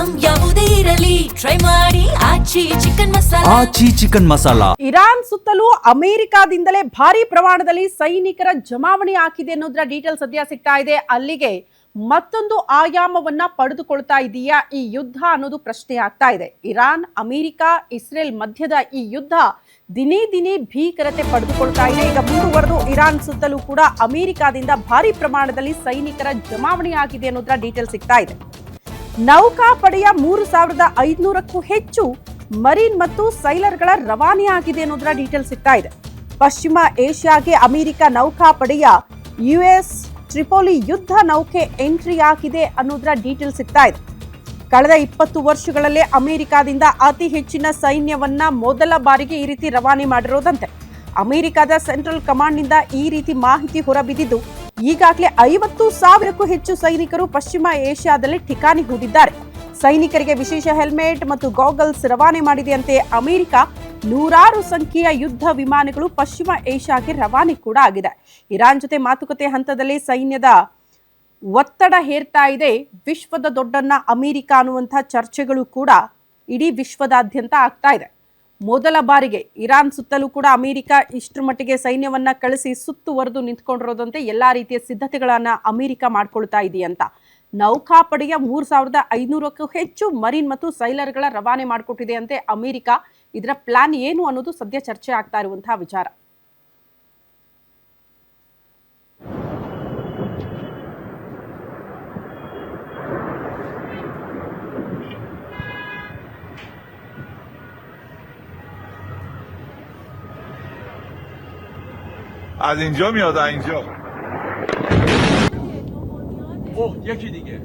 Item ಯಾವುದೇ ಇರಲಿ try ಮಾಡಿ ಆಚಿ ಚಿಕನ್ ಮಸಾಲಾ. ಇರಾನ್ ಸುತ್ತಲೂ ಅಮೆರಿಕಾದಿಂದಲೇ ಭಾರಿ ಪ್ರಮಾಣದಲ್ಲಿ ಸೈನಿಕರ ಜಮಾವಣೆ ಆಗಿದೆ ಅನ್ನೋದ್ರ ಡೀಟೇಲ್ ಸದ್ಯ ಸಿಗ್ತಾ ಇದೆ. ಅಲ್ಲಿಗೆ ಮತ್ತೊಂದು ಆಯಾಮವನ್ನ ಪಡೆದುಕೊಳ್ತಾ ಇದೆಯಾ ಈ ಯುದ್ಧ ಅನ್ನೋದು ಪ್ರಶ್ನೆ ಆಗ್ತಾ ಇದೆ. ಇರಾನ್, ಅಮೆರಿಕ, ಇಸ್ರೇಲ್ ಮಧ್ಯದ ಈ ಯುದ್ಧ ದಿನೇ ದಿನೇ ಭೀಕರತೆ ಪಡೆದುಕೊಳ್ತಾ ಇದೆ. ಈಗ ಮುಂದುವರೆದು ಇರಾನ್ ಸುತ್ತಲೂ ಕೂಡ ಅಮೆರಿಕಾದಿಂದ ಭಾರಿ ಪ್ರಮಾಣದಲ್ಲಿ ಸೈನಿಕರ ಜಮಾವಣೆ ಆಗಿದೆ ಅನ್ನೋದ್ರ ಡೀಟೇಲ್ ಸಿಗ್ತಾ ಇದೆ. ನೌಕಾಪಡೆಯ 3500ಕ್ಕೂ ಹೆಚ್ಚು ಮರೀನ್ ಮತ್ತು ಸೈಲರ್ಗಳ ರವಾನೆ ಆಗಿದೆ ಅನ್ನೋದ್ರ ಡೀಟೇಲ್ ಸಿಗ್ತಾ ಇದೆ. ಪಶ್ಚಿಮ ಏಷ್ಯಾಗೆ ಅಮೆರಿಕ ನೌಕಾಪಡೆಯ ಯುಎಸ್ ಟ್ರಿಪೋಲಿ ಯುದ್ಧ ನೌಕೆ ಎಂಟ್ರಿ ಆಗಿದೆ ಅನ್ನೋದ್ರ ಡೀಟೇಲ್ ಸಿಗ್ತಾ ಇದೆ. ಕಳೆದ 20 ವರ್ಷಗಳಲ್ಲೇ ಅಮೆರಿಕಾದಿಂದ ಅತಿ ಹೆಚ್ಚಿನ ಸೈನ್ಯವನ್ನ ಮೊದಲ ಬಾರಿಗೆ ಈ ರೀತಿ ರವಾನೆ ಮಾಡಿರೋದಂತೆ. ಅಮೆರಿಕದ ಸೆಂಟ್ರಲ್ ಕಮಾಂಡ್ನಿಂದ ಈ ರೀತಿ ಮಾಹಿತಿ ಹೊರಬಿದ್ದಿದ್ದು ಈಗಾಗಲೇ 50,000ಕ್ಕೂ ಹೆಚ್ಚು ಸೈನಿಕರು ಪಶ್ಚಿಮ ಏಷ್ಯಾದಲ್ಲಿ ಠಿಕಾಣಿ ಹೂಡಿದ್ದಾರೆ. ಸೈನಿಕರಿಗೆ ವಿಶೇಷ ಹೆಲ್ಮೆಟ್ ಮತ್ತು ಗಾಗಲ್ಸ್ ರವಾನೆ ಮಾಡಿದೆಯಂತೆ. ಅಮೆರಿಕ ನೂರಾರು ಸಂಖ್ಯೆಯ ಯುದ್ಧ ವಿಮಾನಗಳು ಪಶ್ಚಿಮ ಏಷ್ಯಾಗೆ ರವಾನೆ ಕೂಡ ಆಗಿದೆ. ಇರಾನ್ ಜೊತೆ ಮಾತುಕತೆ ಹಂತದಲ್ಲಿ ಸೈನ್ಯದ ಒತ್ತಡ ಹೇರ್ತಾ ಇದೆ. ವಿಶ್ವದ ದೊಡ್ಡನ್ನ ಅಮೆರಿಕ ಅನ್ನುವಂಥ ಚರ್ಚೆಗಳು ಕೂಡ ಇಡೀ ವಿಶ್ವದಾದ್ಯಂತ ಆಗ್ತಾ ಇದೆ. ಮೊದಲ ಬಾರಿಗೆ ಇರಾನ್ ಸುತ್ತಲೂ ಕೂಡ ಅಮೆರಿಕ ಇಷ್ಟರ ಮಟ್ಟಿಗೆ ಸೈನ್ಯವನ್ನ ಕಳಿಸಿ ಸುತ್ತುವರೆದು ನಿಂತ್ಕೊಂಡಿರೋದಂತೆ ಎಲ್ಲಾ ರೀತಿಯ ಸಿದ್ಧತೆಗಳನ್ನ ಅಮೆರಿಕ ಮಾಡ್ಕೊಳ್ತಾ ಇದೆಯಂತ. ನೌಕಾಪಡೆಯ 3500ಕ್ಕೂ ಹೆಚ್ಚು ಮರೀನ್ ಮತ್ತು ಸೈಲರ್ಗಳ ರವಾನೆ ಮಾಡಿಕೊಟ್ಟಿದೆ ಅಂತೆ ಅಮೆರಿಕ. ಇದರ ಪ್ಲಾನ್ ಏನು ಅನ್ನೋದು ಸದ್ಯ ಚರ್ಚೆ ಆಗ್ತಾ ಇರುವಂತಹ ವಿಚಾರ. از اینجا میاد اینجا. اوه یکی دیگه